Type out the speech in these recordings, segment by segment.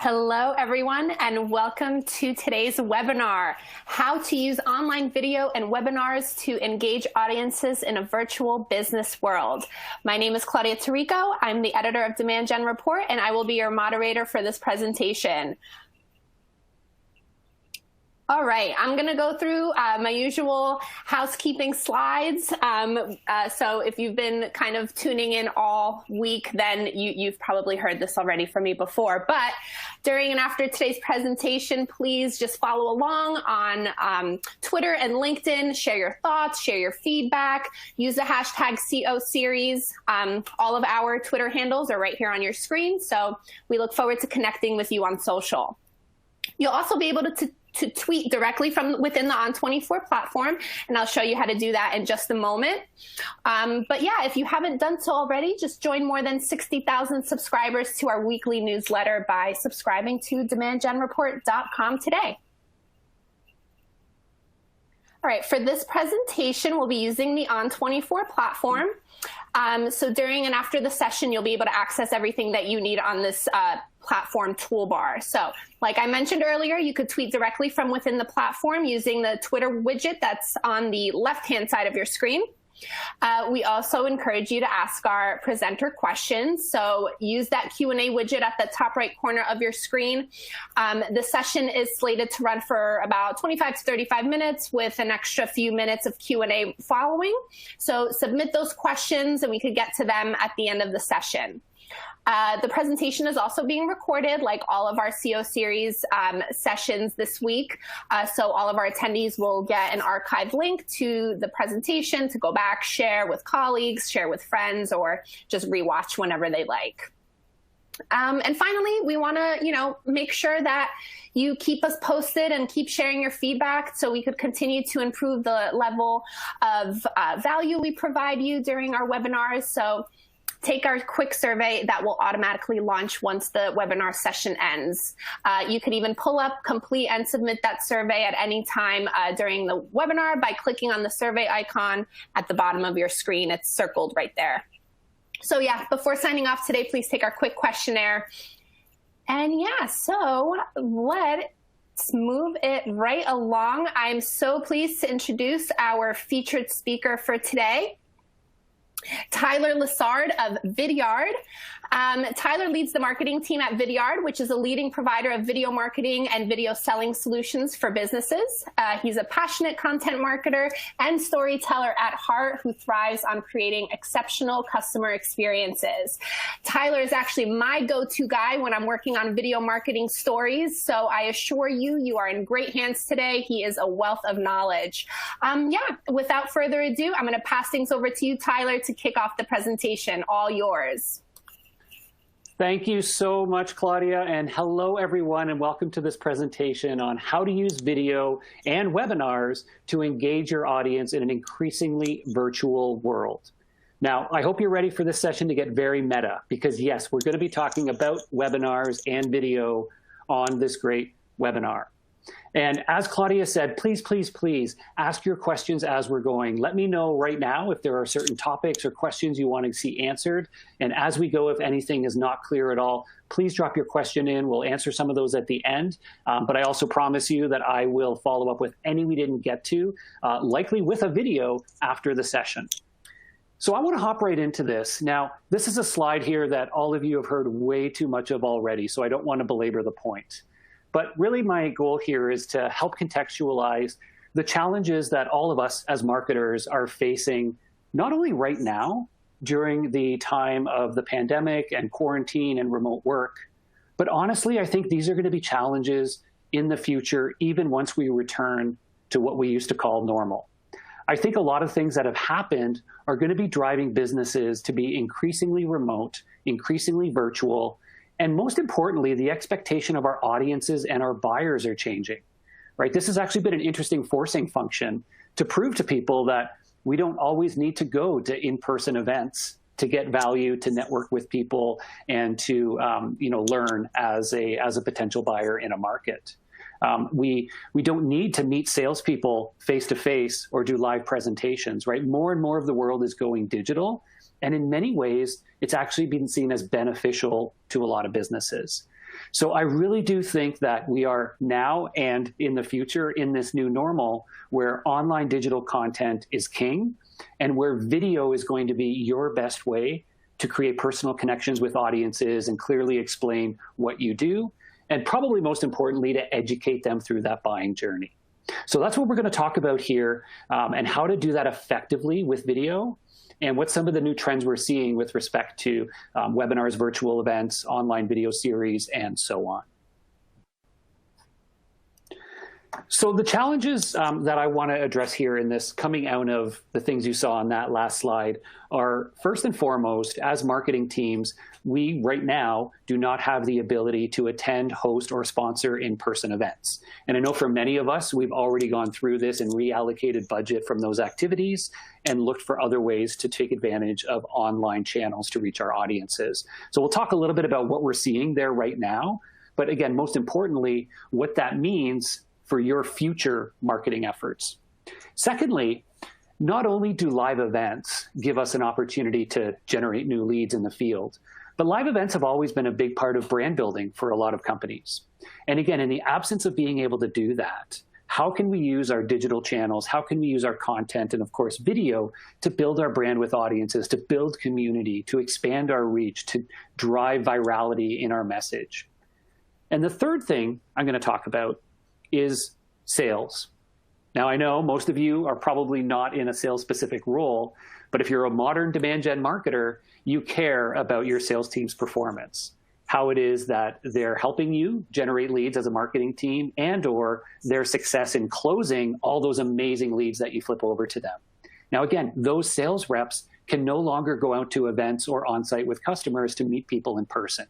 Hello, everyone, and welcome to today's webinar, How to Use Online Video and Webinars to Engage Audiences in a Virtual Business World. My name is Claudia Tarico. I'm the editor of Demand Gen Report, and I will be your moderator for this presentation. All right, I'm going to go through my usual housekeeping slides. So if you've been kind of tuning in all week, then you've probably heard this already from me before. But during and after today's presentation, please just follow along on Twitter and LinkedIn. Share your thoughts, share your feedback. Use the hashtag COSeries. All of our Twitter handles are right here on your screen. So we look forward to connecting with you on social. You'll also be able to tweet directly from within the On24 platform, and I'll show you how to do that in just a moment. But yeah, if you haven't done so already, just join more than 60,000 subscribers to our weekly newsletter by subscribing to demandgenreport.com today. All right, for this presentation, we'll be using the On24 platform. So during and after the session, you'll be able to access everything that you need on this platform toolbar. So like I mentioned earlier, you could tweet directly from within the platform using the Twitter widget that's on the left-hand side of your screen. We also encourage you to ask our presenter questions. So use that Q&A widget at the top right corner of your screen. The session is slated to run for about 25 to 35 minutes with an extra few minutes of Q&A following. So submit those questions and we could get to them at the end of the session. The presentation is also being recorded, like all of our COSeries sessions this week. So all of our attendees will get an archive link to the presentation to go back, share with colleagues, share with friends, or just rewatch whenever they like. And finally, we want to, make sure that you keep us posted and keep sharing your feedback so we could continue to improve the level of value we provide you during our webinars. So take our quick survey that will automatically launch once the webinar session ends. You can even pull up, complete, and submit that survey at any time during the webinar by clicking on the survey icon at the bottom of your screen. It's circled right there. So yeah, before signing off today, please take our quick questionnaire. And yeah, so let's move it right along. I'm so pleased to introduce our featured speaker for today, Tyler Lessard of Vidyard. Tyler leads the marketing team at Vidyard, which is a leading provider of video marketing and video selling solutions for businesses. He's a passionate content marketer and storyteller at heart who thrives on creating exceptional customer experiences. Tyler is actually my go-to guy when I'm working on video marketing stories, so I assure you, you are in great hands today. He is a wealth of knowledge. Yeah, without further ado, I'm going to pass things over to you, Tyler, to kick off the presentation. All yours. Thank you so much, Claudia, and hello, everyone, and welcome to this presentation on how to use video and webinars to engage your audience in an increasingly virtual world. Now, I hope you're ready for this session to get very meta, because yes, we're going to be talking about webinars and video on this great webinar. And as Claudia said, please, please, please ask your questions as we're going. Let me know right now if there are certain topics or questions you want to see answered. And as we go, if anything is not clear at all, please drop your question in. We'll answer some of those at the end. But I also promise you that I will follow up with any we didn't get to, likely with a video after the session. So I want to hop right into this. Now, this is a slide here that all of you have heard way too much of already, so I don't want to belabor the point. But really my goal here is to help contextualize the challenges that all of us as marketers are facing, not only right now during the time of the pandemic and quarantine and remote work, but honestly, I think these are going to be challenges in the future, even once we return to what we used to call normal. I think a lot of things that have happened are going to be driving businesses to be increasingly remote, increasingly virtual, and most importantly, the expectation of our audiences and our buyers are changing, right? This has actually been an interesting forcing function to prove to people that we don't always need to go to in-person events to get value, to network with people, and to learn as a potential buyer in a market. We don't need to meet salespeople face-to-face or do live presentations, right? More and more of the world is going digital. And in many ways, it's actually been seen as beneficial to a lot of businesses. So I really do think that we are now and in the future in this new normal where online digital content is king and where video is going to be your best way to create personal connections with audiences and clearly explain what you do, and probably most importantly, to educate them through that buying journey. So that's what we're going to talk about here, and how to do that effectively with video, and what some of the new trends we're seeing with respect to webinars, virtual events, online video series, and so on. So the challenges that I want to address here in this, coming out of the things you saw on that last slide, are first and foremost, as marketing teams, we right now do not have the ability to attend, host, or sponsor in-person events. And I know for many of us, we've already gone through this and reallocated budget from those activities and looked for other ways to take advantage of online channels to reach our audiences. So we'll talk a little bit about what we're seeing there right now. But again, most importantly, what that means for your future marketing efforts. Secondly, not only do live events give us an opportunity to generate new leads in the field, but live events have always been a big part of brand building for a lot of companies. And again, in the absence of being able to do that, how can we use our digital channels? How can we use our content and, of course, video to build our brand with audiences, to build community, to expand our reach, to drive virality in our message? And the third thing I'm going to talk about is sales. Now, I know most of you are probably not in a sales-specific role, but if you're a modern demand gen marketer, you care about your sales team's performance, how it is that they're helping you generate leads as a marketing team, and or their success in closing all those amazing leads that you flip over to them. Now, again, those sales reps can no longer go out to events or on-site with customers to meet people in person.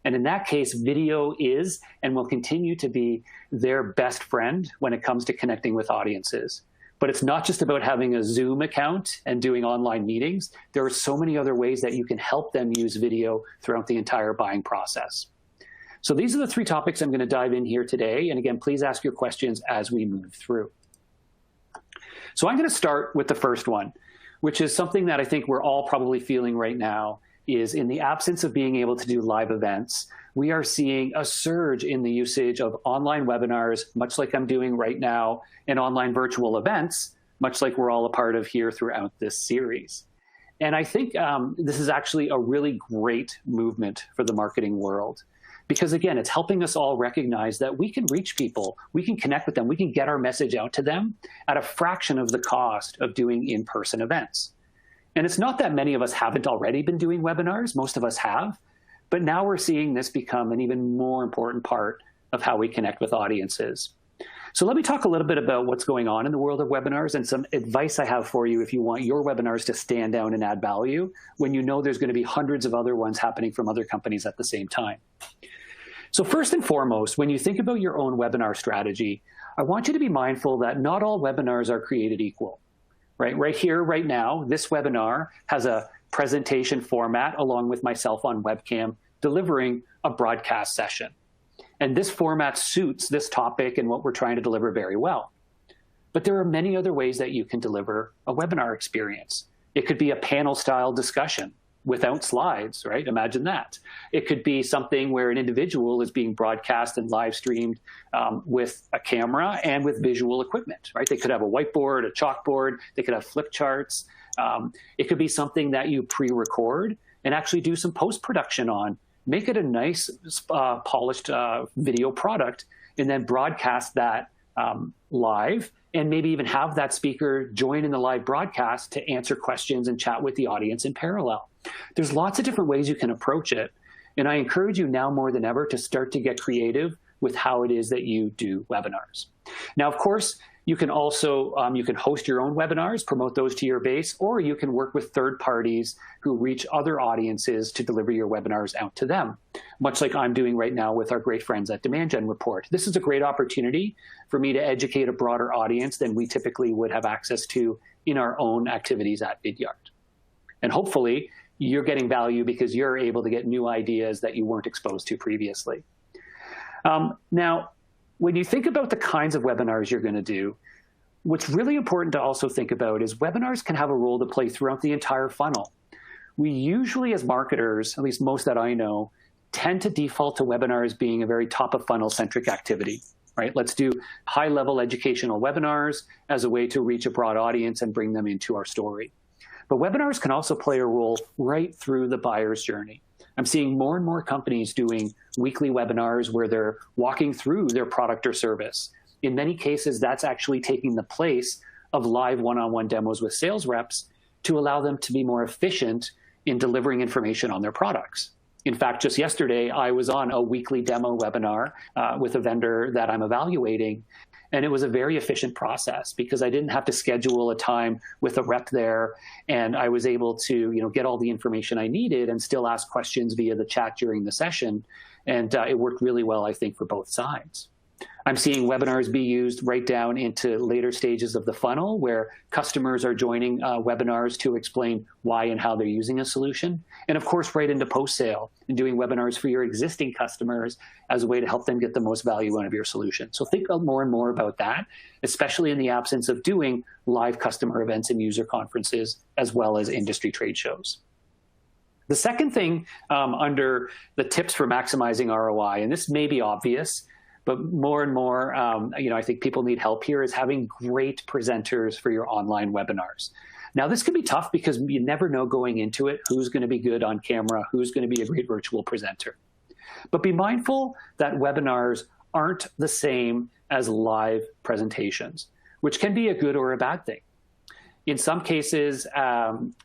And in that case, video is and will continue to be their best friend when it comes to connecting with audiences. But it's not just about having a Zoom account and doing online meetings. There are so many other ways that you can help them use video throughout the entire buying process. So these are the three topics I'm going to dive in here today. And again, please ask your questions as we move through. So I'm going to start with the first one, which is something that I think we're all probably feeling right now, is in the absence of being able to do live events, we are seeing a surge in the usage of online webinars, much like I'm doing right now, and online virtual events, much like we're all a part of here throughout this series. And I think this is actually a really great movement for the marketing world, because again, it's helping us all recognize that we can reach people, we can connect with them, we can get our message out to them at a fraction of the cost of doing in-person events. And it's not that many of us haven't already been doing webinars, most of us have, but now we're seeing this become an even more important part of how we connect with audiences. So let me talk a little bit about what's going on in the world of webinars and some advice I have for you if you want your webinars to stand out and add value when you know there's going to be hundreds of other ones happening from other companies at the same time. So first and foremost, when you think about your own webinar strategy, I want you to be mindful that not all webinars are created equal. Right here, right now, this webinar has a presentation format along with myself on webcam delivering a broadcast session. And this format suits this topic and what we're trying to deliver very well. But there are many other ways that you can deliver a webinar experience. It could be a panel-style discussion without slides, right? Imagine that. It could be something where an individual is being broadcast and live streamed with a camera and with visual equipment, right? They could have a whiteboard, a chalkboard, they could have flip charts. It could be something that you pre-record and actually do some post-production on. Make it a nice polished video product and then broadcast that live, and maybe even have that speaker join in the live broadcast to answer questions and chat with the audience in parallel. There's lots of different ways you can approach it. And I encourage you now more than ever to start to get creative with how it is that you do webinars. Now, of course, you can also you can host your own webinars, promote those to your base, or you can work with third parties who reach other audiences to deliver your webinars out to them, much like I'm doing right now with our great friends at Demand Gen Report. This is a great opportunity for me to educate a broader audience than we typically would have access to in our own activities at Vidyard. And hopefully, you're getting value because you're able to get new ideas that you weren't exposed to previously. Now, when you think about the kinds of webinars you're going to do, what's really important to also think about is webinars can have a role to play throughout the entire funnel. We usually, as marketers, at least most that I know, tend to default to webinars being a very top-of-funnel centric activity, right? Let's do high-level educational webinars as a way to reach a broad audience and bring them into our story. But webinars can also play a role right through the buyer's journey. I'm seeing more and more companies doing weekly webinars where they're walking through their product or service. In many cases, that's actually taking the place of live one-on-one demos with sales reps to allow them to be more efficient in delivering information on their products. In fact, just yesterday, I was on a weekly demo webinar with a vendor that I'm evaluating, and it was a very efficient process because I didn't have to schedule a time with a rep there, and I was able to get all the information I needed and still ask questions via the chat during the session, and it worked really well, I think, for both sides. I'm seeing webinars be used right down into later stages of the funnel where customers are joining webinars to explain why and how they're using a solution. And of course, right into post-sale and doing webinars for your existing customers as a way to help them get the most value out of your solution. So think more and more about that, especially in the absence of doing live customer events and user conferences, as well as industry trade shows. The second thing under the tips for maximizing ROI, and this may be obvious, but more and more, I think people need help here, is having great presenters for your online webinars. Now, this can be tough because you never know going into it who's going to be good on camera, who's going to be a great virtual presenter. But be mindful that webinars aren't the same as live presentations, which can be a good or a bad thing. In some cases,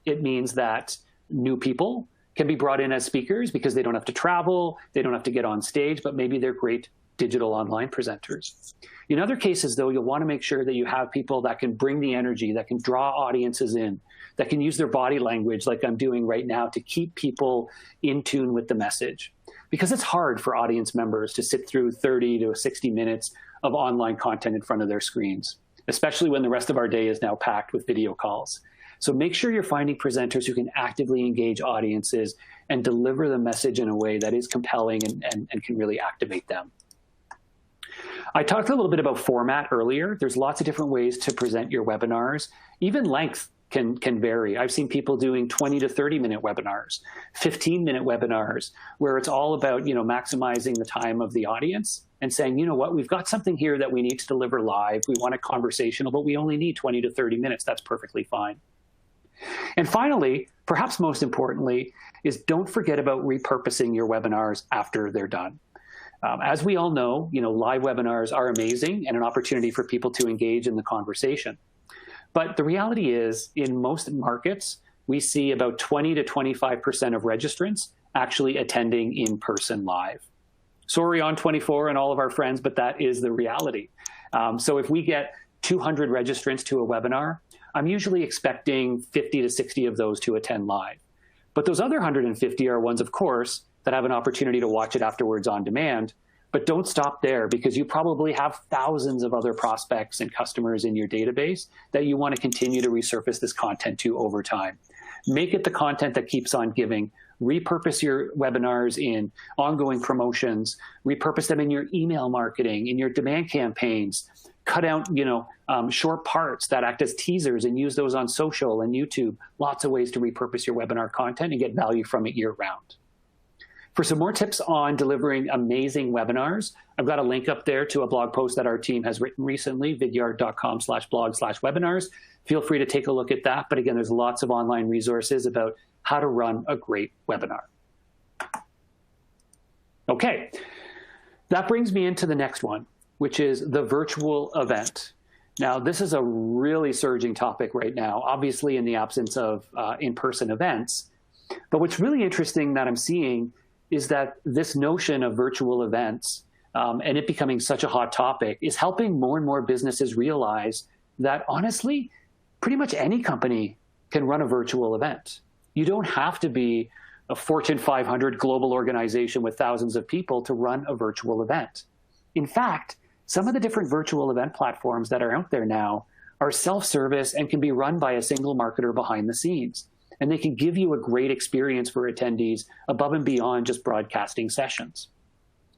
it means that new people can be brought in as speakers because they don't have to travel, they don't have to get on stage, but maybe they're great digital online presenters. In other cases, though, you'll want to make sure that you have people that can bring the energy, that can draw audiences in, that can use their body language like I'm doing right now to keep people in tune with the message. Because it's hard for audience members to sit through 30 to 60 minutes of online content in front of their screens, especially when the rest of our day is now packed with video calls. So make sure you're finding presenters who can actively engage audiences and deliver the message in a way that is compelling and can really activate them. I talked a little bit about format earlier. There's lots of different ways to present your webinars. Even length can vary. I've seen people doing 20 to 30-minute webinars, 15-minute webinars, where it's all about maximizing the time of the audience and saying, you know what, we've got something here that we need to deliver live. We want it conversational, but we only need 20 to 30 minutes. That's perfectly fine. And finally, perhaps most importantly, is don't forget about repurposing your webinars after they're done. As we all know, live webinars are amazing and an opportunity for people to engage in the conversation. But the reality is, in most markets, we see about 20 to 25% of registrants actually attending in person live. Sorry on 24 and all of our friends, but that is the reality. So if we get 200 registrants to a webinar, I'm usually expecting 50 to 60 of those to attend live. But those other 150 are ones, of course, that have an opportunity to watch it afterwards on demand. But don't stop there, because you probably have thousands of other prospects and customers in your database that you want to continue to resurface this content to over time. Make it the content that keeps on giving. Repurpose your webinars in ongoing promotions. Repurpose them in your email marketing, in your demand campaigns. Cut out, short parts that act as teasers and use those on social and YouTube. Lots of ways to repurpose your webinar content and get value from it year-round. For some more tips on delivering amazing webinars, I've got a link up there to a blog post that our team has written recently, vidyard.com/blog/webinars. Feel free to take a look at that. But again, there's lots of online resources about how to run a great webinar. Okay, that brings me into the next one, which is the virtual event. Now, this is a really surging topic right now, obviously in the absence of in-person events. But what's really interesting that I'm seeing is that this notion of virtual events and it becoming such a hot topic is helping more and more businesses realize that, honestly, pretty much any company can run a virtual event. You don't have to be a Fortune 500 global organization with thousands of people to run a virtual event. In fact, some of the different virtual event platforms that are out there now are self-service and can be run by a single marketer behind the scenes. And they can give you a great experience for attendees above and beyond just broadcasting sessions.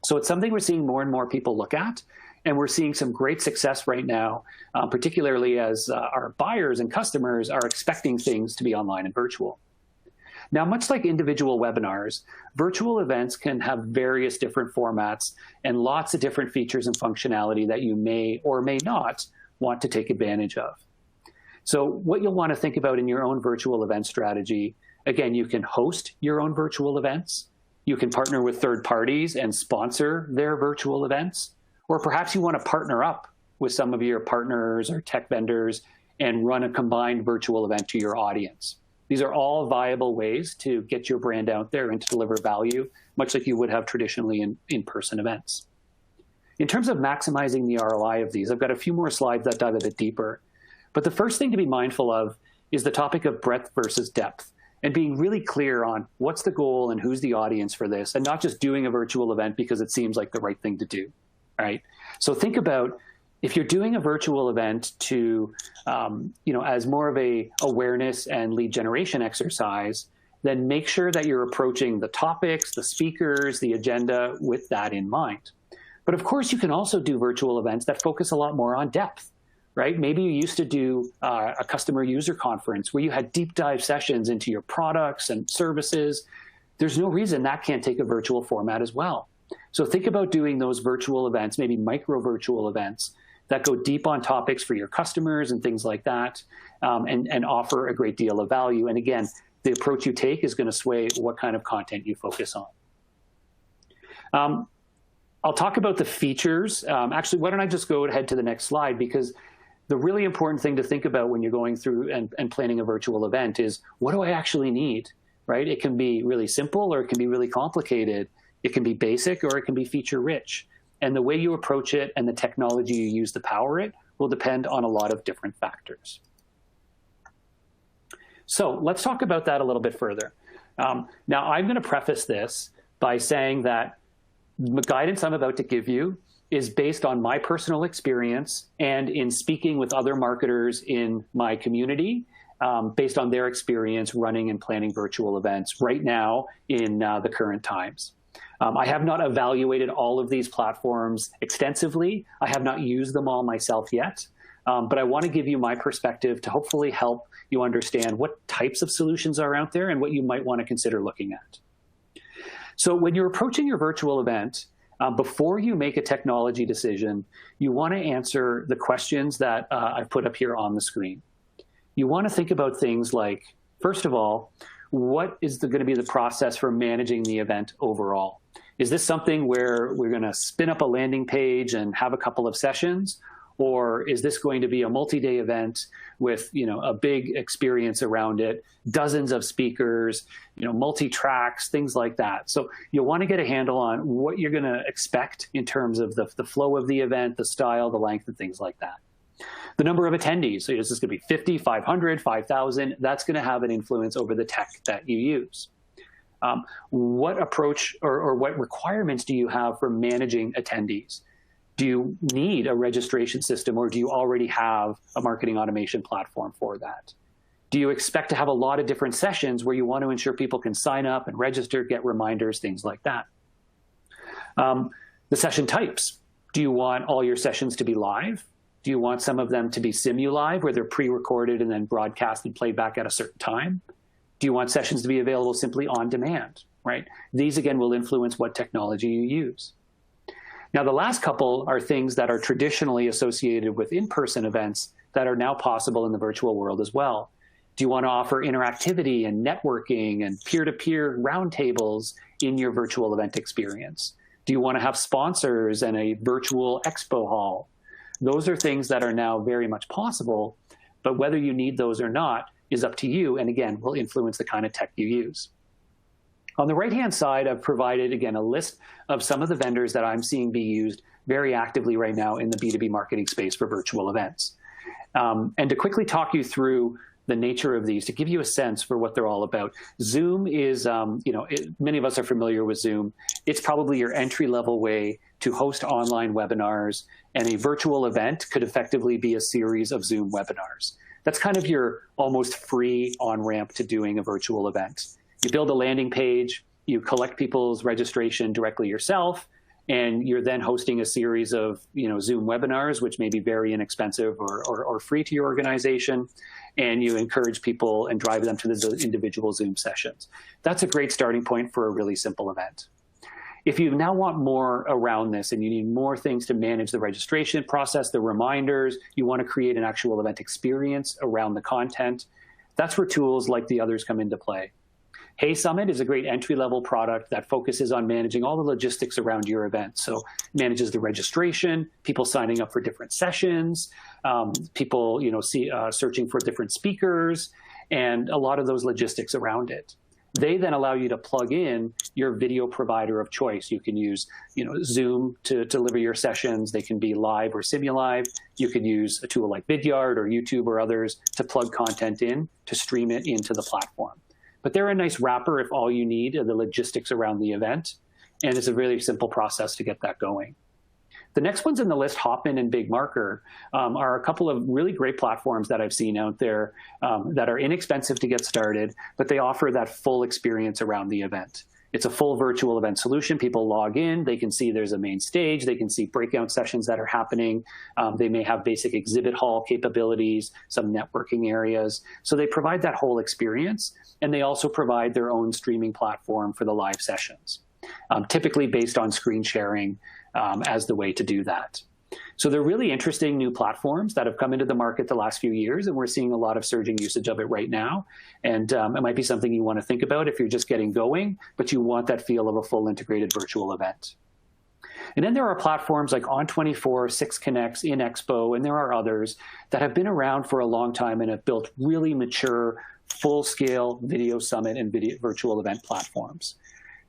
So it's something we're seeing more and more people look at, and we're seeing some great success right now, particularly as our buyers and customers are expecting things to be online and virtual. Now, much like individual webinars, virtual events can have various different formats and lots of different features and functionality that you may or may not want to take advantage of. So what you'll want to think about in your own virtual event strategy, again, you can host your own virtual events. You can partner with third parties and sponsor their virtual events. Or perhaps you want to partner up with some of your partners or tech vendors and run a combined virtual event to your audience. These are all viable ways to get your brand out there and to deliver value, much like you would have traditionally in in-person events. In terms of maximizing the ROI of these, I've got a few more slides that dive a bit deeper. But the first thing to be mindful of is the topic of breadth versus depth, and being really clear on what's the goal and who's the audience for this, and not just doing a virtual event because it seems like the right thing to do, right? So think about, if you're doing a virtual event to, as more of a awareness and lead generation exercise, then make sure that you're approaching the topics, the speakers, the agenda with that in mind. But of course, you can also do virtual events that focus a lot more on depth, right? Maybe you used to do a customer user conference where you had deep dive sessions into your products and services. There's no reason that can't take a virtual format as well. So think about doing those virtual events, maybe micro virtual events, that go deep on topics for your customers and things like that, and offer a great deal of value. And again, the approach you take is going to sway what kind of content you focus on. I'll talk about the features. Actually, why don't I just go ahead to the next slide, because the really important thing to think about when you're going through and planning a virtual event is, what do I actually need, right? It can be really simple or it can be really complicated. It can be basic or it can be feature rich. And the way you approach it and the technology you use to power it will depend on a lot of different factors. So let's talk about that a little bit further. Now, I'm going to preface this by saying that the guidance I'm about to give you is based on my personal experience and in speaking with other marketers in my community, based on their experience running and planning virtual events right now in the current times. I have not evaluated all of these platforms extensively. I have not used them all myself yet, but I want to give you my perspective to hopefully help you understand what types of solutions are out there and what you might want to consider looking at. So when you're approaching your virtual event, before you make a technology decision, you want to answer the questions that I've put up here on the screen. You want to think about things like, first of all, what is going to be the process for managing the event overall? Is this something where we're going to spin up a landing page and have a couple of sessions? Or is this going to be a multi-day event with, a big experience around it, dozens of speakers, multi-tracks, things like that? So you'll want to get a handle on what you're going to expect in terms of the flow of the event, the style, the length, and things like that. The number of attendees, so is this going to be 50, 500, 5,000? That's going to have an influence over the tech that you use. What approach or what requirements do you have for managing attendees? Do you need a registration system, or do you already have a marketing automation platform for that? Do you expect to have a lot of different sessions where you want to ensure people can sign up and register, get reminders, things like that? The session types. Do you want all your sessions to be live? Do you want some of them to be simu-live, where they're pre-recorded and then broadcast and played back at a certain time? Do you want sessions to be available simply on demand, right? These, again, will influence what technology you use. Now, the last couple are things that are traditionally associated with in-person events that are now possible in the virtual world as well. Do you want to offer interactivity and networking and peer-to-peer roundtables in your virtual event experience? Do you want to have sponsors and a virtual expo hall? Those are things that are now very much possible, but whether you need those or not is up to you, and again, will influence the kind of tech you use. On the right-hand side, I've provided, again, a list of some of the vendors that I'm seeing be used very actively right now in the B2B marketing space for virtual events. And to quickly talk you through the nature of these, to give you a sense for what they're all about. Zoom is, many of us are familiar with Zoom. It's probably your entry-level way to host online webinars, and a virtual event could effectively be a series of Zoom webinars. That's kind of your almost free on-ramp to doing a virtual event. You build a landing page, you collect people's registration directly yourself, and you're then hosting a series of Zoom webinars, which may be very inexpensive or free to your organization, and you encourage people and drive them to the individual Zoom sessions. That's a great starting point for a really simple event. If you now want more around this and you need more things to manage the registration process, the reminders, you want to create an actual event experience around the content, that's where tools like the others come into play. Hey Summit is a great entry-level product that focuses on managing all the logistics around your event. So it manages the registration, people signing up for different sessions, people searching for different speakers, and a lot of those logistics around it. They then allow you to plug in your video provider of choice. You can use Zoom to deliver your sessions. They can be live or simulive. You can use a tool like Vidyard or YouTube or others to plug content in, to stream it into the platform. But they're a nice wrapper if all you need are the logistics around the event. And it's a really simple process to get that going. The next ones in the list, Hopin and BigMarker, are a couple of really great platforms that I've seen out there that are inexpensive to get started, but they offer that full experience around the event. It's a full virtual event solution. People log in, they can see there's a main stage, they can see breakout sessions that are happening. They may have basic exhibit hall capabilities, some networking areas. So they provide that whole experience, and they also provide their own streaming platform for the live sessions, typically based on screen sharing as the way to do that. So they're really interesting new platforms that have come into the market the last few years, and we're seeing a lot of surging usage of it right now. And it might be something you want to think about if you're just getting going, but you want that feel of a full integrated virtual event. And then there are platforms like On24, 6Connects, InExpo, and there are others that have been around for a long time and have built really mature, full-scale video summit and video virtual event platforms.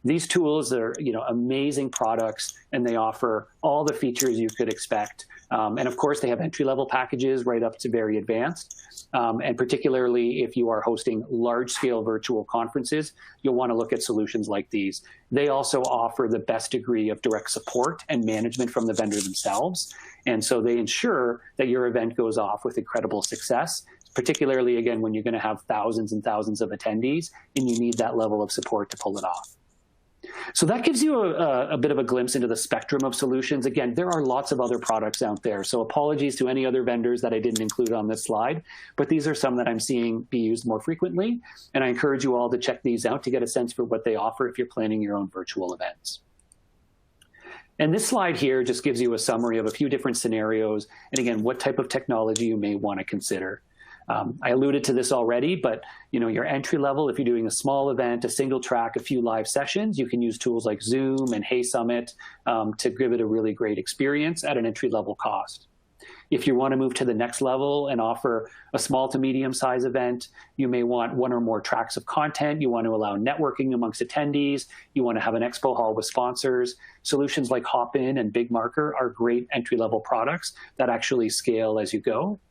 These tools are, amazing products, and they offer all the features you could expect. And of course, they have entry-level packages right up to very advanced. And particularly if you are hosting large-scale virtual conferences, you'll want to look at solutions like these. They also offer the best degree of direct support and management from the vendor themselves. And so they ensure that your event goes off with incredible success, particularly, again, when you're going to have thousands and thousands of attendees, and you need that level of support to pull it off. So that gives you a bit of a glimpse into the spectrum of solutions. Again, there are lots of other products out there, so apologies to any other vendors that I didn't include on this slide, but these are some that I'm seeing be used more frequently, and I encourage you all to check these out to get a sense for what they offer if you're planning your own virtual events. And this slide here just gives you a summary of a few different scenarios, and again, what type of technology you may want to consider. I alluded to this already, but your entry level, if you're doing a small event, a single track, a few live sessions, you can use tools like Zoom and Hey Summit to give it a really great experience at an entry level cost. If you want to move to the next level and offer a small to medium size event, you may want one or more tracks of content. You want to allow networking amongst attendees. You want to have an expo hall with sponsors. Solutions like Hopin and BigMarker are great entry level products that actually scale as you go.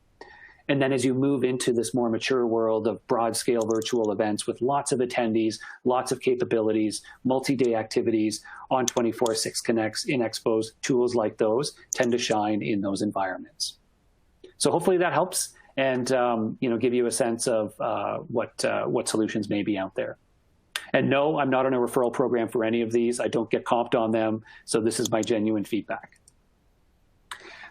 And then as you move into this more mature world of broad-scale virtual events with lots of attendees, lots of capabilities, multi-day activities, On24, 6Connects, InExpos, tools like those tend to shine in those environments. So hopefully that helps and give you a sense of what solutions may be out there. And no, I'm not on a referral program for any of these. I don't get comped on them, so this is my genuine feedback.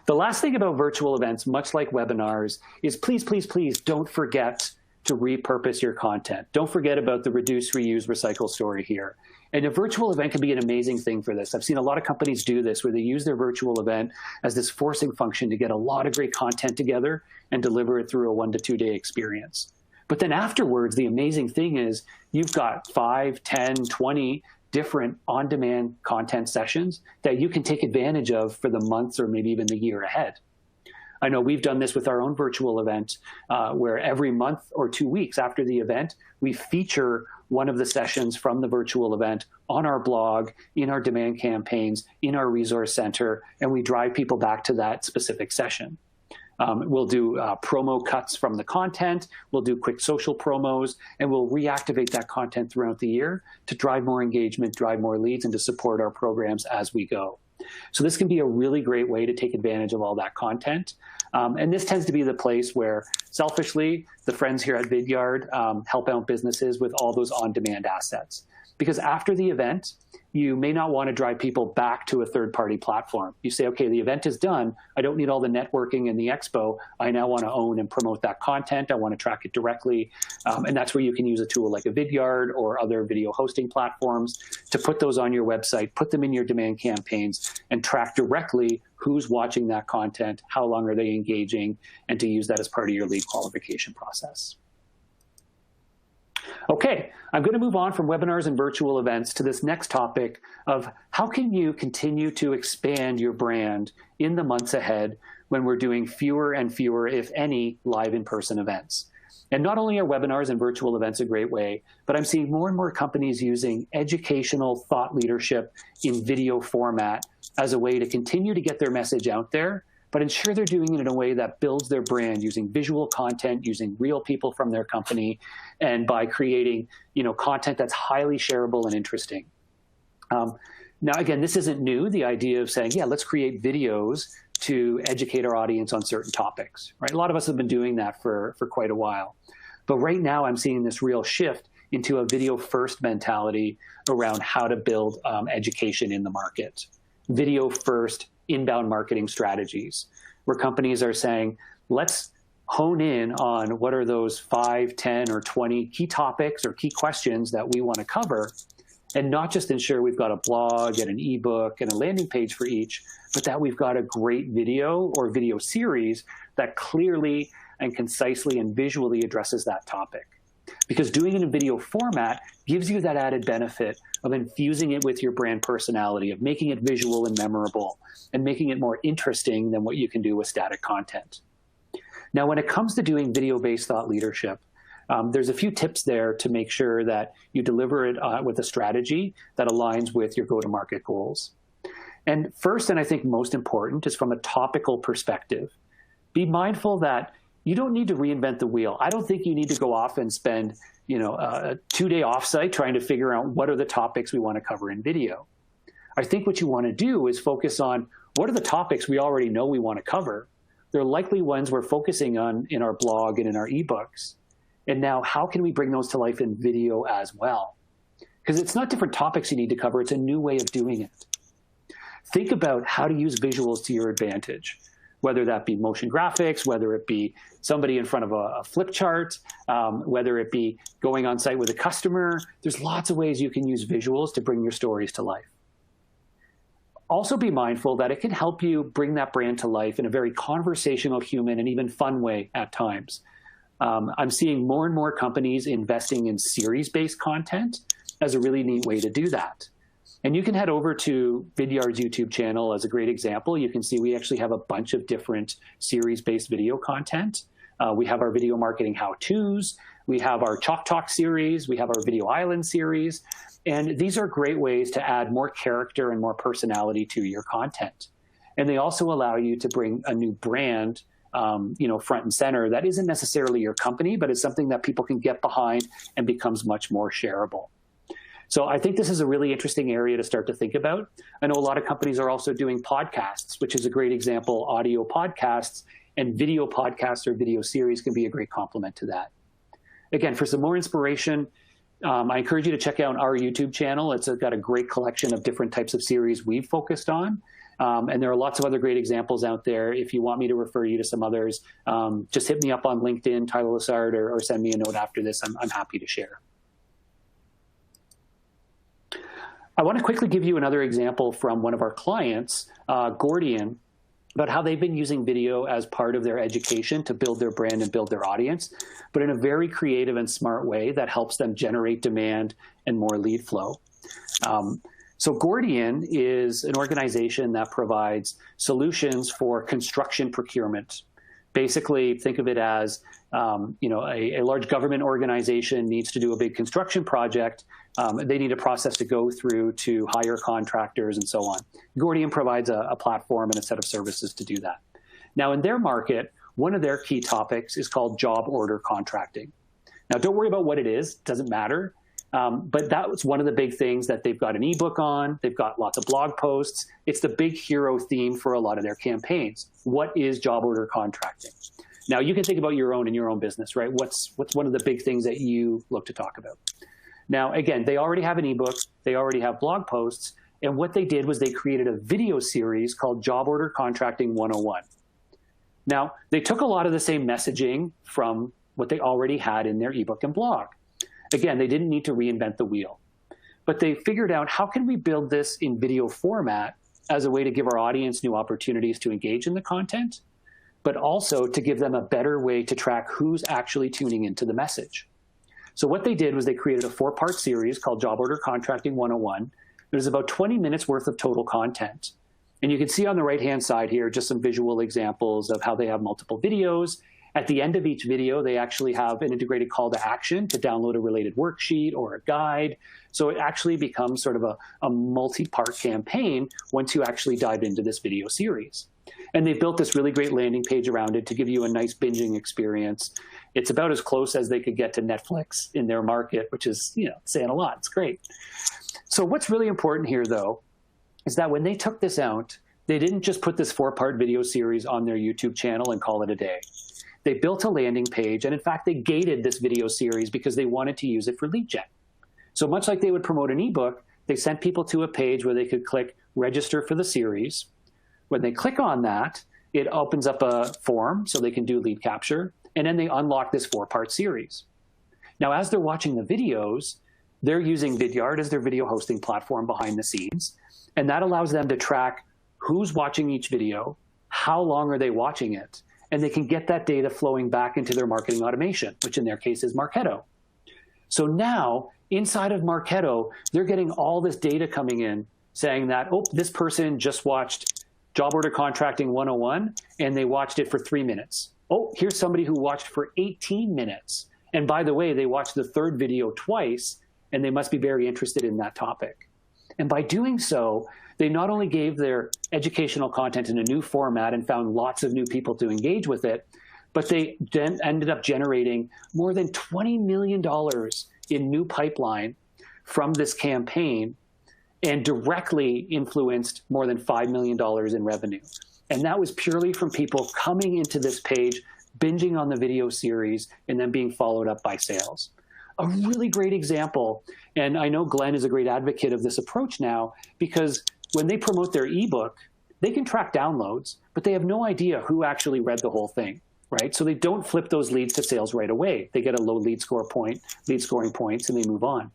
The last thing about virtual events, much like webinars, is please, please, please don't forget to repurpose your content. Don't forget about the reduce, reuse, recycle story here. And a virtual event can be an amazing thing for this. I've seen a lot of companies do this where they use their virtual event as this forcing function to get a lot of great content together and deliver it through a 1 to 2 day experience. But then afterwards, the amazing thing is you've got 5, 10, 20 different on-demand content sessions that you can take advantage of for the months or maybe even the year ahead. I know we've done this with our own virtual event where every month or 2 weeks after the event, we feature one of the sessions from the virtual event on our blog, in our demand campaigns, in our resource center, and we drive people back to that specific session. We'll do promo cuts from the content, we'll do quick social promos, and we'll reactivate that content throughout the year to drive more engagement, drive more leads, and to support our programs as we go. So this can be a really great way to take advantage of all that content. And this tends to be the place where, selfishly, the friends here at Vidyard help out businesses with all those on-demand assets. because after the event, you may not want to drive people back to a third-party platform. You say, okay, the event is done. I don't need all the networking and the expo. I now want to own and promote that content. I want to track it directly. And that's where you can use a tool like a Vidyard or other video hosting platforms to put those on your website, put them in your demand campaigns, and track directly who's watching that content, how long are they engaging, and to use that as part of your lead qualification process. Okay, I'm going to move on from webinars and virtual events to this next topic of how can you continue to expand your brand in the months ahead when we're doing fewer and fewer, if any, live in-person events. And not only are webinars and virtual events a great way, but I'm seeing more and more companies using educational thought leadership in video format as a way to continue to get their message out there, but ensure they're doing it in a way that builds their brand using visual content, using real people from their company, and by creating, content that's highly shareable and interesting. Now, again, this isn't new, the idea of saying, yeah, let's create videos to educate our audience on certain topics, right? A lot of us have been doing that for quite a while. But right now, I'm seeing this real shift into a video-first mentality around how to build education in the market. Video-first inbound marketing strategies, where companies are saying, let's hone in on what are those 5, 10, or 20 key topics or key questions that we want to cover, and not just ensure we've got a blog and an ebook and a landing page for each, but that we've got a great video or video series that clearly and concisely and visually addresses that topic. Because doing it in video format gives you that added benefit of infusing it with your brand personality, of making it visual and memorable, and making it more interesting than what you can do with static content. Now, when it comes to doing video-based thought leadership, there's a few tips there to make sure that you deliver it with a strategy that aligns with your go-to-market goals. And first, and I think most important, is from a topical perspective. Be mindful that you don't need to reinvent the wheel. I don't think you need to go off and spend, a 2-day offsite trying to figure out what are the topics we want to cover in video. I think what you want to do is focus on what are the topics we already know we want to cover. They're likely ones we're focusing on in our blog and in our ebooks. And now how can we bring those to life in video as well? Because it's not different topics you need to cover, it's a new way of doing it. Think about how to use visuals to your advantage, whether that be motion graphics, whether it be somebody in front of a flip chart, whether it be going on site with a customer. There's lots of ways you can use visuals to bring your stories to life. Also be mindful that it can help you bring that brand to life in a very conversational, human, and even fun way at times. I'm seeing more and more companies investing in series-based content as a really neat way to do that. And you can head over to Vidyard's YouTube channel as a great example. You can see we actually have a bunch of different series-based video content. We have our video marketing how-tos. We have our Chalk Talk series. We have our Video Island series. And these are great ways to add more character and more personality to your content. And they also allow you to bring a new brand front and center that isn't necessarily your company, but is something that people can get behind and becomes much more shareable. So I think this is a really interesting area to start to think about. I know a lot of companies are also doing podcasts, which is a great example. Audio podcasts and video podcasts or video series can be a great complement to that. Again, for some more inspiration, I encourage you to check out our YouTube channel. It's got a great collection of different types of series we've focused on. And there are lots of other great examples out there. If you want me to refer you to some others, just hit me up on LinkedIn, Tyler Lessard, or send me a note after this. I'm happy to share. I want to quickly give you another example from one of our clients, Gordian, about how they've been using video as part of their education to build their brand and build their audience, but in a very creative and smart way that helps them generate demand and more lead flow. So Gordian is an organization that provides solutions for construction procurement. Basically, think of it as a large government organization needs to do a big construction project. They need a process to go through to hire contractors and so on. Gordian provides a platform and a set of services to do that. Now, in their market, one of their key topics is called job order contracting. Now, don't worry about what it is. It doesn't matter. But that was one of the big things that they've got an ebook on. They've got lots of blog posts. It's the big hero theme for a lot of their campaigns. What is job order contracting? Now, you can think about your own in your own business, right? What's one of the big things that you look to talk about? Now, again, they already have an ebook, they already have blog posts, and what they did was they created a video series called Job Order Contracting 101. Now, they took a lot of the same messaging from what they already had in their ebook and blog. Again, they didn't need to reinvent the wheel, but they figured out, how can we build this in video format as a way to give our audience new opportunities to engage in the content, but also to give them a better way to track who's actually tuning into the message. So what they did was they created a 4-part series called Job Order Contracting 101. There's about 20 minutes worth of total content. And you can see on the right-hand side here just some visual examples of how they have multiple videos. At the end of each video, they actually have an integrated call to action to download a related worksheet or a guide. So it actually becomes sort of a multi-part campaign once you actually dive into this video series. And they've built this really great landing page around it to give you a nice binging experience. It's about as close as they could get to Netflix in their market, which is, saying a lot. It's great. So what's really important here, though, is that when they took this out, they didn't just put this 4-part video series on their YouTube channel and call it a day. They built a landing page, and in fact, they gated this video series because they wanted to use it for lead gen. So much like they would promote an ebook, they sent people to a page where they could click register for the series. When they click on that, it opens up a form so they can do lead capture, and then they unlock this 4-part series. Now, as they're watching the videos, they're using Vidyard as their video hosting platform behind the scenes, and that allows them to track who's watching each video, how long are they watching it, and they can get that data flowing back into their marketing automation, which in their case is Marketo. So now, inside of Marketo, they're getting all this data coming in saying that, oh, this person just watched Job Order Contracting 101, and they watched it for 3 minutes. Oh, here's somebody who watched for 18 minutes. And by the way, they watched the 3rd video twice, and they must be very interested in that topic. And by doing so, they not only gave their educational content in a new format and found lots of new people to engage with it, but they then ended up generating more than $20 million in new pipeline from this campaign and directly influenced more than $5 million in revenue. And that was purely from people coming into this page, binging on the video series, and then being followed up by sales. A really great example. And I know Glenn is a great advocate of this approach now, because when they promote their ebook, they can track downloads, but they have no idea who actually read the whole thing, right? So they don't flip those leads to sales right away. They get a low lead scoring points, and they move on.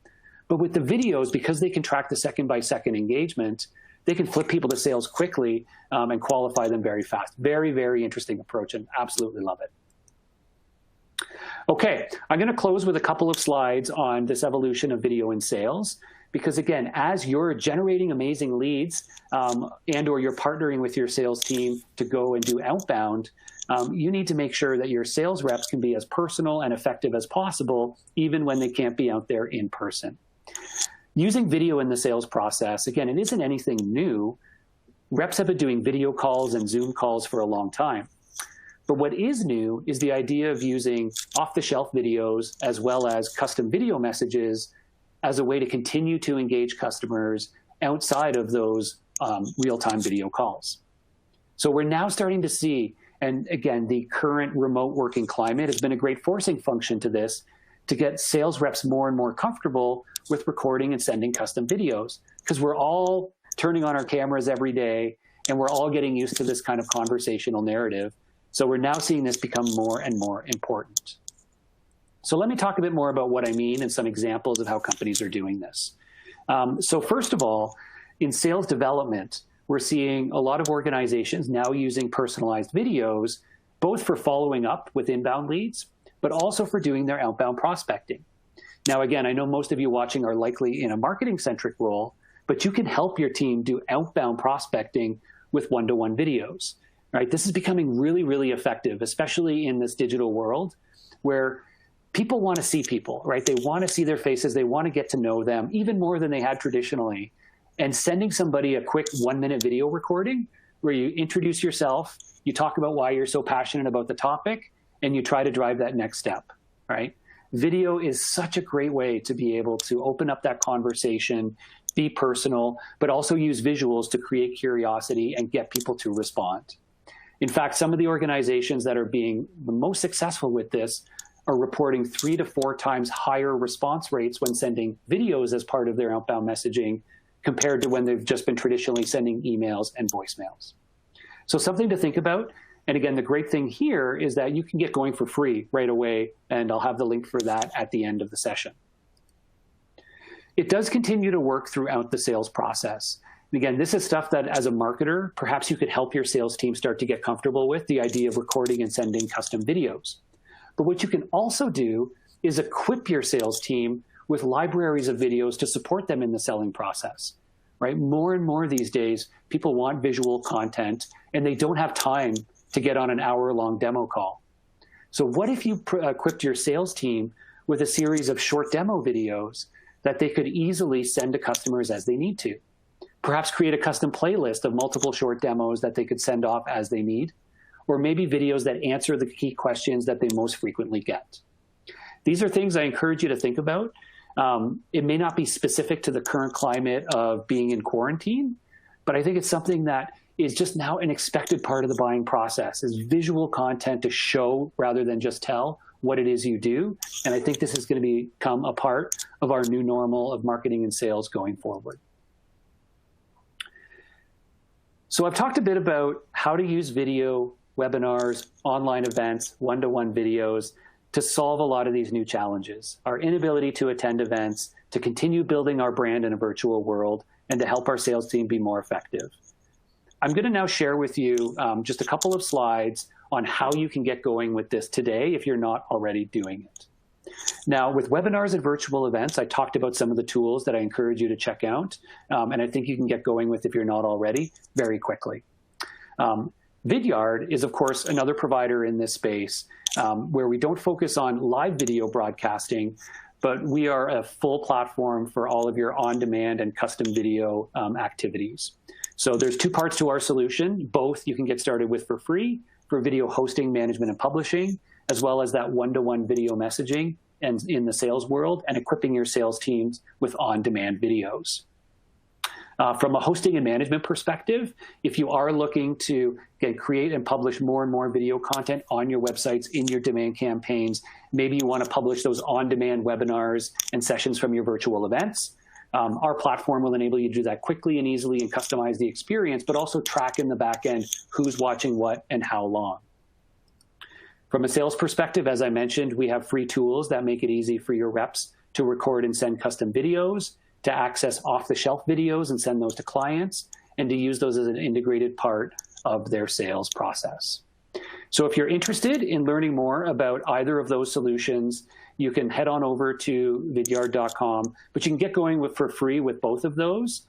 But with the videos, because they can track the second-by-second engagement, they can flip people to sales quickly and qualify them very fast. Very, very interesting approach, and absolutely love it. Okay, I'm going to close with a couple of slides on this evolution of video in sales, because again, as you're generating amazing leads and or you're partnering with your sales team to go and do outbound, you need to make sure that your sales reps can be as personal and effective as possible, even when they can't be out there in person. Using video in the sales process, again, it isn't anything new. Reps have been doing video calls and Zoom calls for a long time. But what is new is the idea of using off-the-shelf videos as well as custom video messages as a way to continue to engage customers outside of those real-time video calls. So we're now starting to see, and again, the current remote working climate has been a great forcing function to this, to get sales reps more and more comfortable with recording and sending custom videos, because we're all turning on our cameras every day and we're all getting used to this kind of conversational narrative. So we're now seeing this become more and more important. So let me talk a bit more about what I mean and some examples of how companies are doing this. So first of all, in sales development, we're seeing a lot of organizations now using personalized videos, both for following up with inbound leads, but also for doing their outbound prospecting. Now, again, I know most of you watching are likely in a marketing-centric role, but you can help your team do outbound prospecting with one-to-one videos. Right? This is becoming really, really effective, especially in this digital world where people want to see people, right? They want to see their faces. They want to get to know them even more than they had traditionally. And sending somebody a quick 1-minute video recording where you introduce yourself, you talk about why you're so passionate about the topic, and you try to drive that next step, right? Video is such a great way to be able to open up that conversation, be personal, but also use visuals to create curiosity and get people to respond. In fact, some of the organizations that are being the most successful with this are reporting 3 to 4 times higher response rates when sending videos as part of their outbound messaging compared to when they've just been traditionally sending emails and voicemails. So something to think about. And again, the great thing here is that you can get going for free right away, and I'll have the link for that at the end of the session. It does continue to work throughout the sales process. And again, this is stuff that as a marketer, perhaps you could help your sales team start to get comfortable with, the idea of recording and sending custom videos. But what you can also do is equip your sales team with libraries of videos to support them in the selling process, right? More and more these days, people want visual content and they don't have time to get on an hour-long demo call. So what if you equipped your sales team with a series of short demo videos that they could easily send to customers as they need to? Perhaps create a custom playlist of multiple short demos that they could send off as they need, or maybe videos that answer the key questions that they most frequently get. These are things I encourage you to think about. It may not be specific to the current climate of being in quarantine, but I think it's something that is just now an expected part of the buying process, is visual content to show rather than just tell what it is you do. And I think this is going to become a part of our new normal of marketing and sales going forward. So I've talked a bit about how to use video, webinars, online events, one-to-one videos to solve a lot of these new challenges. Our inability to attend events, to continue building our brand in a virtual world, and to help our sales team be more effective. I'm going to now share with you just a couple of slides on how you can get going with this today if you're not already doing it. Now, with webinars and virtual events, I talked about some of the tools that I encourage you to check out, and I think you can get going with if you're not already very quickly. Vidyard is, of course, another provider in this space where we don't focus on live video broadcasting, but we are a full platform for all of your on-demand and custom video activities. So there's 2 parts to our solution. Both you can get started with for free for video hosting, management, and publishing, as well as that one-to-one video messaging and in the sales world, and equipping your sales teams with on-demand videos. From a hosting and management perspective, if you are looking to create and publish more and more video content on your websites, in your demand campaigns, maybe you want to publish those on-demand webinars and sessions from your virtual events, our platform will enable you to do that quickly and easily and customize the experience, but also track in the back end who's watching what and how long. From a sales perspective, as I mentioned, we have free tools that make it easy for your reps to record and send custom videos, to access off-the-shelf videos and send those to clients, and to use those as an integrated part of their sales process. So if you're interested in learning more about either of those solutions, you can head on over to vidyard.com, but you can get going for free with both of those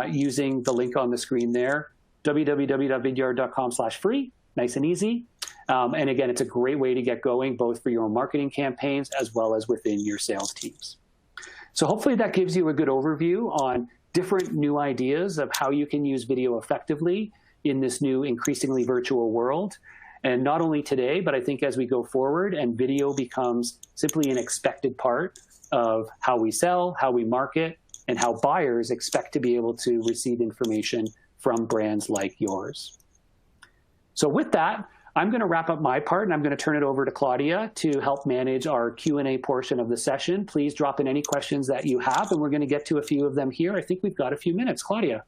using the link on the screen there, www.vidyard.com/free, nice and easy. And again, it's a great way to get going, both for your own marketing campaigns as well as within your sales teams. So hopefully that gives you a good overview on different new ideas of how you can use video effectively in this new increasingly virtual world. And not only today, but I think as we go forward and video becomes simply an expected part of how we sell, how we market, and how buyers expect to be able to receive information from brands like yours. So with that, I'm going to wrap up my part, and I'm going to turn it over to Claudia to help manage our Q&A portion of the session. Please drop in any questions that you have, and we're going to get to a few of them here. I think we've got a few minutes. Claudia.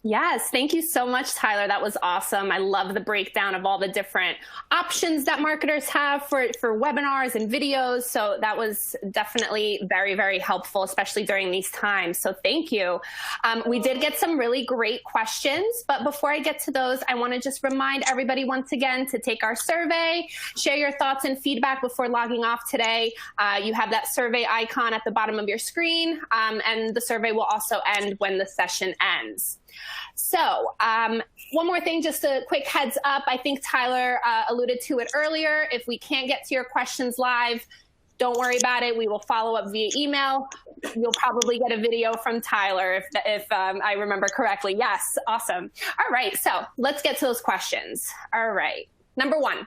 Yes, thank you so much, Tyler. That was awesome. I love the breakdown of all the different options that marketers have for webinars and videos. So that was definitely very, very helpful, especially during these times. So thank you. We did get some really great questions, but before I get to those, I want to just remind everybody once again to take our survey, share your thoughts and feedback before logging off today. You have that survey icon at the bottom of your screen, and the survey will also end when the session ends. So one more thing, just a quick heads up. I think Tyler alluded to it earlier. If we can't get to your questions live, don't worry about it. We will follow up via email. You'll probably get a video from Tyler if I remember correctly. Yes, awesome. All right, so let's get to those questions. All right, number 1.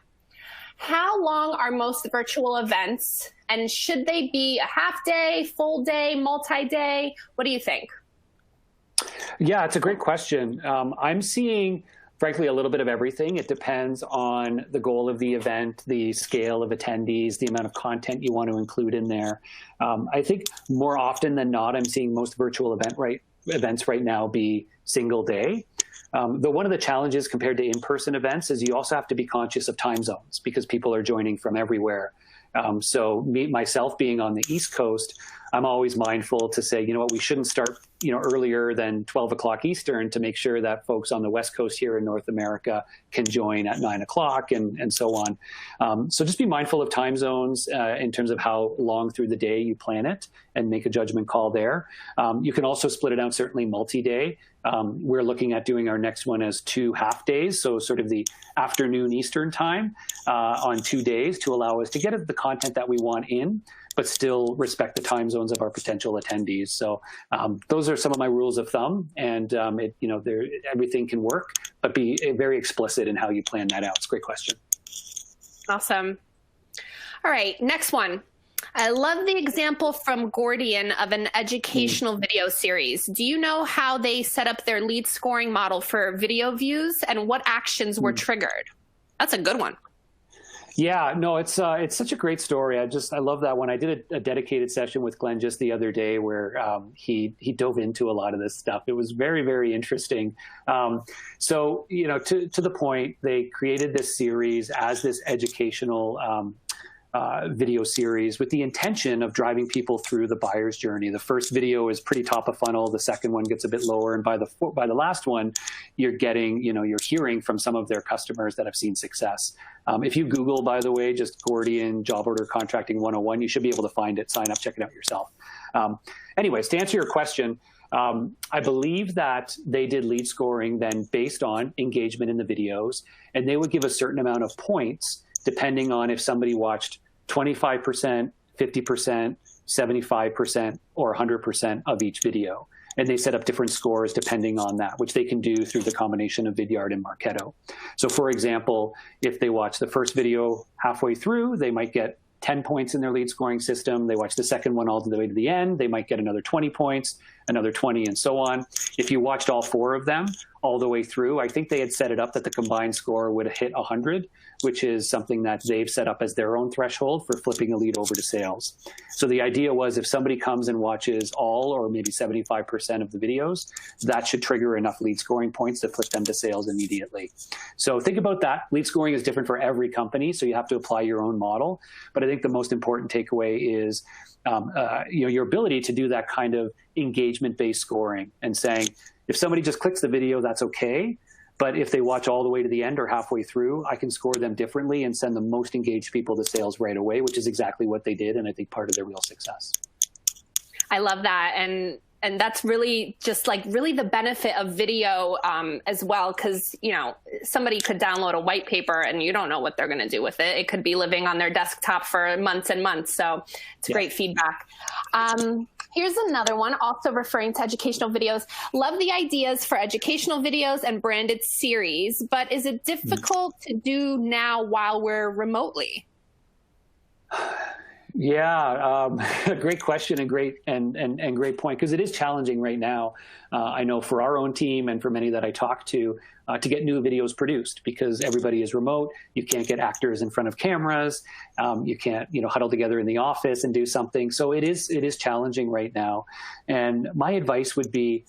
How long are most virtual events, and should they be a half day, full day, multi-day? What do you think? Yeah, it's a great question. I'm seeing frankly, a little bit of everything. It depends on the goal of the event, the scale of attendees, the amount of content you want to include in there. I think more often than not, I'm seeing most virtual events right now be single day. Though one of the challenges compared to in-person events is you also have to be conscious of time zones because people are joining from everywhere. So myself being on the East Coast, I'm always mindful to say, you know what, we shouldn't start, earlier than 12 o'clock Eastern to make sure that folks on the West Coast here in North America can join at 9 o'clock and so on. So just be mindful of time zones in terms of how long through the day you plan it and make a judgment call there. You can also split it out, certainly multi-day. We're looking at doing our next one as 2 half days, so sort of the afternoon Eastern time on 2 days to allow us to get the content that we want in, but still respect the time zones of our potential attendees. So those are some of my rules of thumb, and everything can work, but be very explicit in how you plan that out. It's a great question. Awesome. All right, next one. I love the example from Gordian of an educational video series. Do you know how they set up their lead scoring model for video views and what actions were triggered? That's a good one. Yeah, no, it's such a great story. I love that one. I did a dedicated session with Glenn just the other day where he dove into a lot of this stuff. It was very, very interesting. So, to the point, they created this series as this educational video series with the intention of driving people through the buyer's journey. The first video is pretty top of funnel. The second one gets a bit lower. And by the last one, you're getting, you're hearing from some of their customers that have seen success. If you Google, by the way, just Gordian Job Order Contracting 101, you should be able to find it, sign up, check it out yourself. Anyways, to answer your question, I believe that they did lead scoring then based on engagement in the videos, and they would give a certain amount of points depending on if somebody watched 25%, 50%, 75%, or 100% of each video. And they set up different scores depending on that, which they can do through the combination of Vidyard and Marketo. So for example, if they watch the first video halfway through, they might get 10 points in their lead scoring system. They watch the second one all the way to the end, they might get another 20 points, another 20, and so on. If you watched all 4 of them all the way through, I think they had set it up that the combined score would hit 100, which is something that they've set up as their own threshold for flipping a lead over to sales. So the idea was if somebody comes and watches all or maybe 75% of the videos, that should trigger enough lead scoring points to flip them to sales immediately. So think about that. Lead scoring is different for every company, so you have to apply your own model. But I think the most important takeaway is your ability to do that kind of engagement-based scoring and saying, if somebody just clicks the video, that's okay. But if they watch all the way to the end or halfway through, I can score them differently and send the most engaged people to sales right away, which is exactly what they did, and I think part of their real success. I love that. And that's really just really the benefit of video as well, because, somebody could download a white paper and you don't know what they're going to do with it. It could be living on their desktop for months and months. So it's great feedback. Here's another one, also referring to educational videos. Love the ideas for educational videos and branded series, but is it difficult to do now while we're remotely? Yeah, great question and great point, because it is challenging right now. I know for our own team and for many that I talk to get new videos produced because everybody is remote. You can't get actors in front of cameras. You can't huddle together in the office and do something. So it is challenging right now. And my advice would be,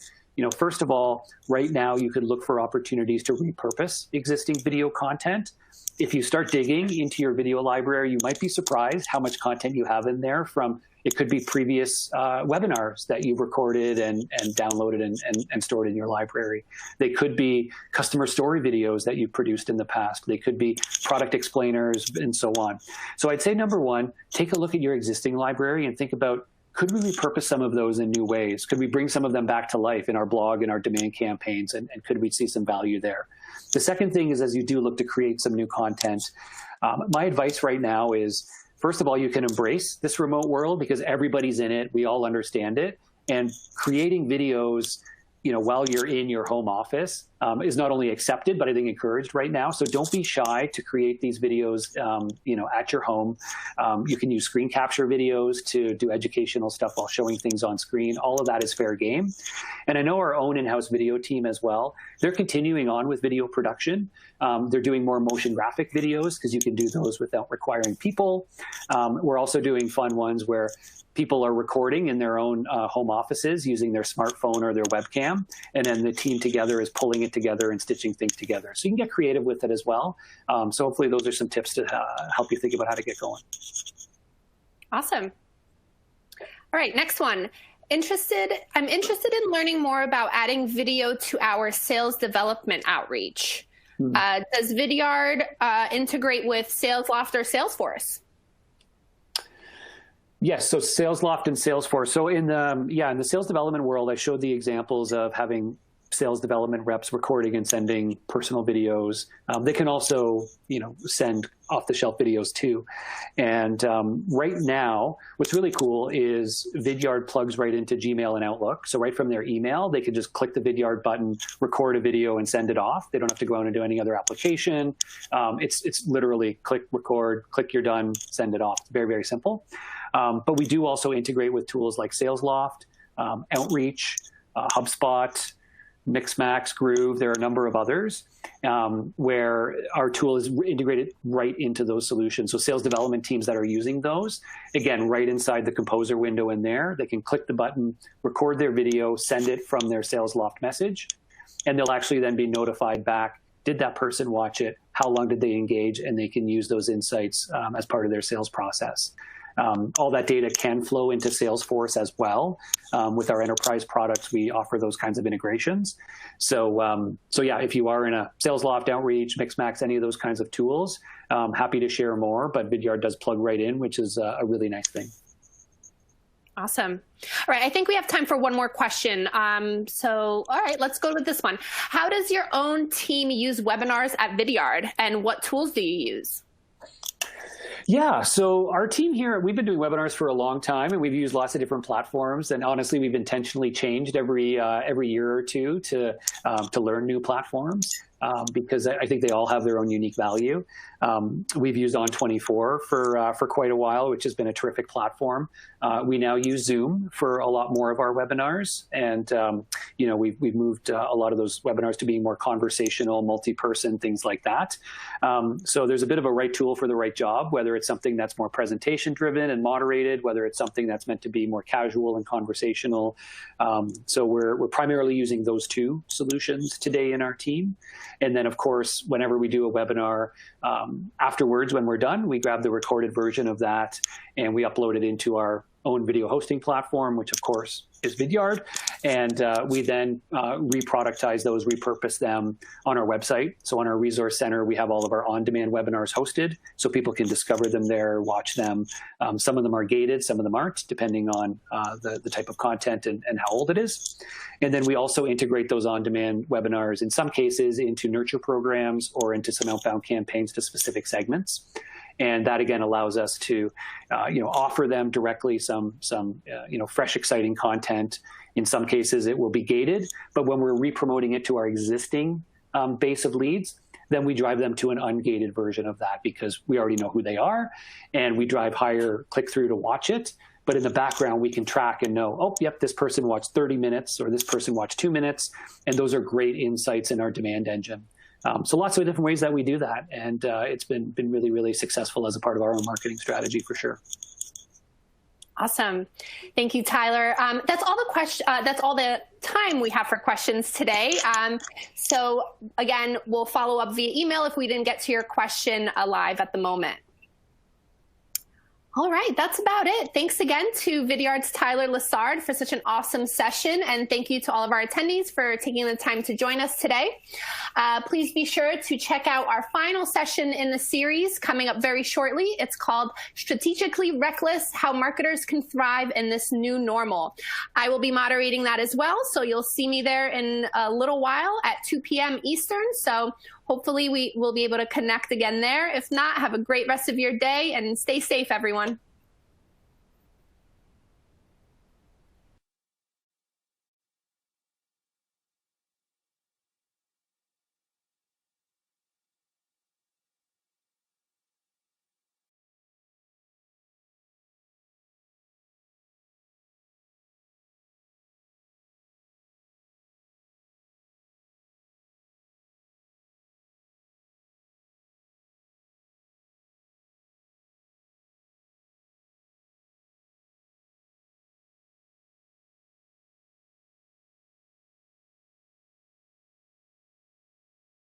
first of all, right now you could look for opportunities to repurpose existing video content. If you start digging into your video library, you might be surprised how much content you have in there from, it could be previous webinars that you've recorded and downloaded and stored in your library. They could be customer story videos that you've produced in the past. They could be product explainers and so on. So I'd say, number one, take a look at your existing library and think about, could we repurpose some of those in new ways? Could we bring some of them back to life in our blog and our demand campaigns? And could we see some value there? The second thing is, as you do look to create some new content, my advice right now is, first of all, you can embrace this remote world because everybody's in it. We all understand it. And creating videos while you're in your home office is not only accepted, but I think encouraged right now. So don't be shy to create these videos, at your home. You can use screen capture videos to do educational stuff while showing things on screen. All of that is fair game. And I know our own in-house video team as well. They're continuing on with video production. They're doing more motion graphic videos because you can do those without requiring people. We're also doing fun ones where people are recording in their own home offices using their smartphone or their webcam, and then the team together is pulling it together and stitching things together. So you can get creative with it as well. So hopefully those are some tips to help you think about how to get going. Awesome. All right, next one. I'm interested in learning more about adding video to our sales development outreach. Does Vidyard integrate with SalesLoft or Salesforce? Yes, so SalesLoft and Salesforce. So in the sales development world, I showed the examples of having sales development reps recording and sending personal videos. They can also, send off-the-shelf videos too. And right now, what's really cool is Vidyard plugs right into Gmail and Outlook. So right from their email, they can just click the Vidyard button, record a video, and send it off. They don't have to go out and do any other application. It's literally click, record, click, you're done, send it off. It's very, very simple. But we do also integrate with tools like SalesLoft, Outreach, HubSpot, Mixmax, Groove. There are a number of others where our tool is integrated right into those solutions. So sales development teams that are using those, again, right inside the Composer window in there, they can click the button, record their video, send it from their SalesLoft message, and they'll actually then be notified back, did that person watch it? How long did they engage? And they can use those insights as part of their sales process. All that data can flow into Salesforce as well. With our enterprise products, we offer those kinds of integrations. So yeah, if you are in a SalesLoft, Outreach, Mixmax, any of those kinds of tools, happy to share more, but Vidyard does plug right in, which is a really nice thing. Awesome. All right, I think we have time for one more question. All right, let's go with this one. How does your own team use webinars at Vidyard, and what tools do you use? Yeah, so our team here, we've been doing webinars for a long time, and we've used lots of different platforms. And honestly, we've intentionally changed every year or two to learn new platforms because I think they all have their own unique value. We've used On24 for quite a while, which has been a terrific platform. We now use Zoom for a lot more of our webinars, and we've moved a lot of those webinars to being more conversational, multi-person, things like that. So there's a bit of a right tool for the right job, whether it's something that's more presentation-driven and moderated, whether it's something that's meant to be more casual and conversational. So we're primarily using those two solutions today in our team. And then, of course, whenever we do a webinar, afterwards, when we're done, we grab the recorded version of that and we upload it into our own video hosting platform, which of course is Vidyard. And we then reproductize those, repurpose them on our website. So on our resource center, we have all of our on-demand webinars hosted so people can discover them there, watch them. Some of them are gated, some of them aren't, depending on the type of content and how old it is. And then we also integrate those on-demand webinars, in some cases, into nurture programs or into some outbound campaigns to specific segments. And that, again, allows us to offer them directly some fresh, exciting content. In some cases, it will be gated. But when we're re-promoting it to our existing base of leads, then we drive them to an ungated version of that because we already know who they are. And we drive higher click-through to watch it. But in the background, we can track and know, oh, yep, this person watched 30 minutes or this person watched 2 minutes. And those are great insights in our demand engine. So lots of different ways that we do that. And it's been really, really successful as a part of our own marketing strategy for sure. Awesome. Thank you, Tyler. That's all the time we have for questions today. So again, we'll follow up via email if we didn't get to your question live at the moment. All right, that's about it. Thanks again to Vidyard's Tyler Lessard for such an awesome session, and thank you to all of our attendees for taking the time to join us today. Please be sure to check out our final session in the series coming up very shortly. It's called Strategically Reckless: How Marketers Can Thrive in This New Normal. I will be moderating that as well, so you'll see me there in a little while at 2 p.m. Eastern. So hopefully we will be able to connect again there. If not, have a great rest of your day and stay safe, everyone.